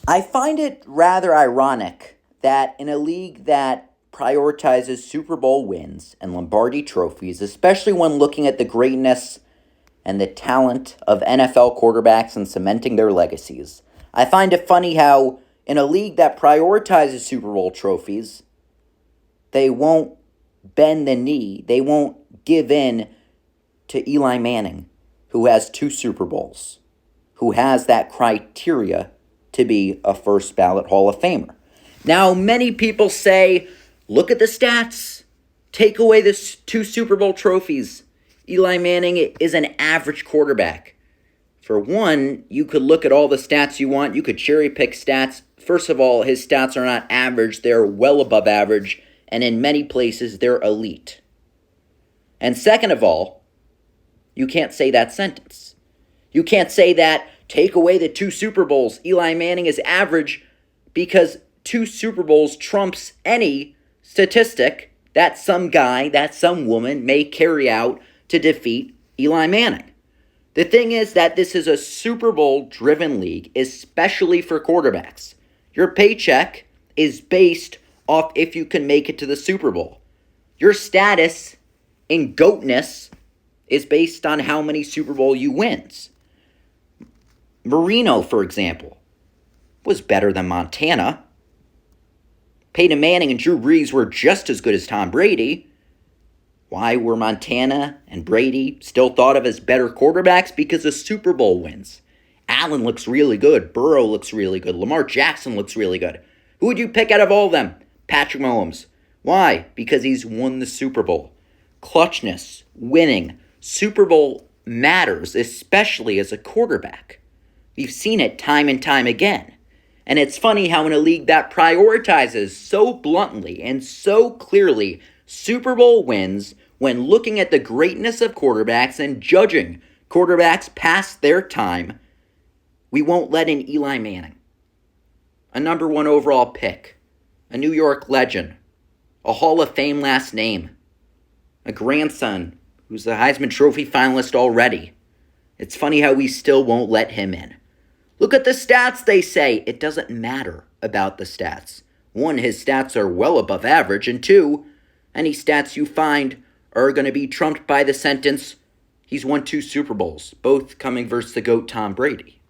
I find it rather ironic that in a league that prioritizes Super Bowl wins and Lombardi trophies, especially when looking at the greatness and the talent of NFL quarterbacks and cementing their legacies, I find it funny how in a league that prioritizes Super Bowl trophies, they won't bend the knee, they won't give in to Eli Manning, who has two Super Bowls, who has that criteria to be a first ballot Hall of Famer. Now, many people say, look at the stats. Take away the two Super Bowl trophies. Eli Manning is an average quarterback. For one, you could look at all the stats you want. You could cherry pick stats. First of all, his stats are not average. They're well above average. And in many places, they're elite. And second of all, you can't say that sentence. You can't say that take away the two Super Bowls. Eli Manning is average because two Super Bowls trumps any statistic that some guy, that some woman may carry out to defeat Eli Manning. The thing is that this is a Super Bowl driven league, especially for quarterbacks. Your paycheck is based off if you can make it to the Super Bowl. Your status in GOATness is based on how many Super Bowl you wins. Marino, for example, was better than Montana. Peyton Manning and Drew Brees were just as good as Tom Brady. Why were Montana and Brady still thought of as better quarterbacks? Because of Super Bowl wins. Allen looks really good. Burrow looks really good. Lamar Jackson looks really good. Who would you pick out of all of them? Patrick Mahomes. Why? Because he's won the Super Bowl. Clutchness, winning. Super Bowl matters, especially as a quarterback. We've seen it time and time again. And it's funny how in a league that prioritizes so bluntly and so clearly Super Bowl wins, when looking at the greatness of quarterbacks and judging quarterbacks past their time, we won't let in Eli Manning, a number one overall pick, a New York legend, a Hall of Fame last name, a grandson who's a Heisman Trophy finalist already. It's funny how we still won't let him in. Look at the stats, they say. It doesn't matter about the stats. One, his stats are well above average, and two, any stats you find are going to be trumped by the sentence, he's won two Super Bowls, both coming versus the GOAT Tom Brady.